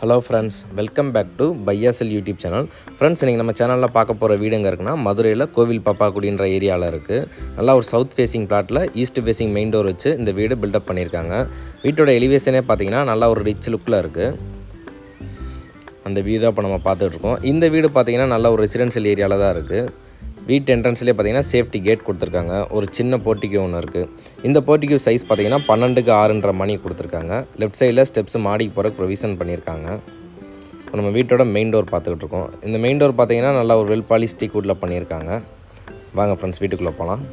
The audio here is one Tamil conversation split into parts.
Hello friends, welcome back to பையாசல் யூடியூப் சேனல். ஃப்ரெண்ட்ஸ், இன்றைக்கி நம்ம சேனலில் பார்க்க போகிற வீடு எங்கே இருக்குன்னா, மதுரையில் கோவில் பாப்பாக்குடின்ற ஏரியாவில் இருக்குது. நல்லா ஒரு சவுத் ஃபேஸிங் பிளாட்டில் ஈஸ்ட் ஃபேஸிங் மெயின் டோர் வச்சு இந்த வீடு பில்டப் பண்ணியிருக்காங்க. வீட்டோட எலிவேஷனே பார்த்திங்கன்னா நல்லா ஒரு ரிச் லுக்கில் இருக்குது. அந்த வியூ தான் இப்போ நம்ம பார்த்துட்ருக்கோம். இந்த வீடு பார்த்திங்கன்னா நல்ல ஒரு ரெசிடென்ஷியல் ஏரியாவில் தான் இருக்குது. வீட்டு என்ட்ரன்ஸ்லேயே பார்த்திங்கன்னா சேஃப்டி கேட் கொடுத்துருக்காங்க. ஒரு சின்ன போர்ட்டிகோ ஒன்று இருக்குது. இந்த போர்ட்டிகோ சைஸ் பார்த்திங்கன்னா 12க்கு 6ன்ற மணி கொடுத்துருக்காங்க. லெஃப்ட் சைடில் ஸ்டெப்ஸ் மாடிக்கு போகிறக்கு ப்ரொவிஷன் பண்ணியிருக்காங்க. இப்போ நம்ம வீட்டோட மெயின் டோர் பார்த்துக்கிட்டு இருக்கோம். இந்த மெயின் டோர் பார்த்திங்கன்னா நல்லா ஒரு வெல் பாலிஷ் டீக் வுட்டில் பண்ணியிருக்காங்க. வாங்க ஃப்ரெண்ட்ஸ், வீட்டுக்குள்ளே போகலாம்.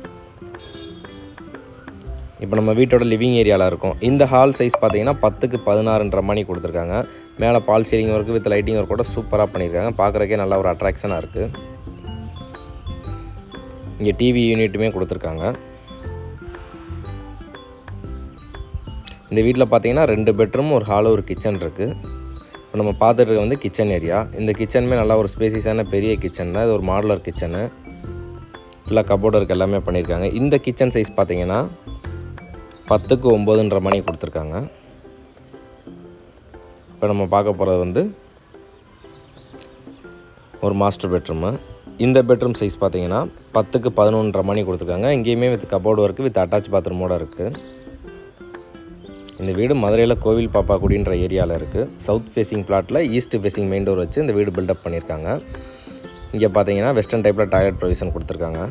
இப்போ நம்ம வீட்டோட லிவிங் ஏரியாவில் இருக்கும். இந்த ஹால் சைஸ் பார்த்திங்கன்னா 10க்கு 16ன்ற மணி கொடுத்துருக்காங்க. மேலே false ceiling work with lighting work கூட சூப்பராக பண்ணியிருக்காங்க. பார்க்குறக்கே நல்லா ஒரு அட்ராக்ஷனாக இருக்குது. இங்கே டிவி யூனிட்டுமே கொடுத்துருக்காங்க. இந்த வீட்டில் பார்த்தீங்கன்னா 2 பெட்ரூம், ஒரு ஹாலு, ஒரு கிச்சன் இருக்குது. இப்போ நம்ம பார்த்துட்டு வந்து கிச்சன் ஏரியா. இந்த கிச்சனுமே நல்லா ஒரு ஸ்பேசியஸான பெரிய கிச்சன் தான். இது ஒரு மாடுலர் கிச்சனு. ஃபுல்லாக கபோர்டு இருக்குது, எல்லாமே பண்ணியிருக்காங்க. இந்த கிச்சன் சைஸ் பார்த்தீங்கன்னா 10க்கு 9ன்ற மணி கொடுத்துருக்காங்க. இப்போ நம்ம பார்க்க போகிறது வந்து ஒரு மாஸ்டர் பெட்ரூமு. இந்த பெட்ரூம் சைஸ் பார்த்தீங்கன்னா 10க்கு 11ன்ற மணி கொடுத்துருக்காங்க. இங்கேயுமே with cupboard work with attach பாத்ரூமோடு இருக்குது. இந்த வீடு மதுரையில் கோவில் பாப்பாக்குடின்ற ஏரியாவில் இருக்குது. சவுத் ஃபேஸிங் பிளாட்டில் ஈஸ்ட் ஃபேஸிங் மெயின் டோர் வச்சு இந்த வீடு பில்டப் பண்ணியிருக்காங்க. இங்கே பார்த்தீங்கன்னா வெஸ்டர்ன் டைப்பில் டாய்லெட் ப்ரொவிஷன் கொடுத்துருக்காங்க.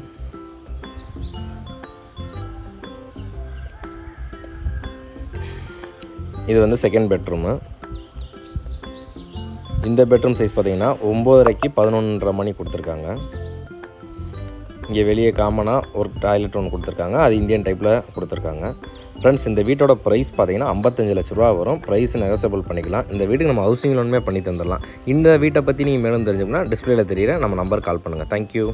இது வந்து செகண்ட் பெட்ரூமு. இந்த பெட்ரூம் சைஸ் பார்த்தீங்கன்னா 9.5க்கு 11ன்ற மணி கொடுத்துருக்காங்க. இங்கே வெளியே காமனாக ஒரு டாய்லெட் ஒன்று கொடுத்துருக்காங்க. அது இந்தியன் டைப்பில் கொடுத்துருக்காங்க. ஃப்ரெண்ட்ஸ், இந்த வீட்டோட ப்ரைஸ் பார்த்தீங்கன்னா 55 லட்ச ரூபா வரும். ப்ரைஸ் நெகோசியபிள் பண்ணிக்கலாம். இந்த வீட்டுக்கு நம்ம ஹவுசிங் லோனுமே பண்ணி தந்துடலாம். இந்த வீட்டை பற்றி நீங்கள் மேலும் தெரிஞ்சுக்கணும்னா டிஸ்பிளேல தெரியுற நம்ம நம்பர் கால் பண்ணுங்கள். தேங்க்யூ.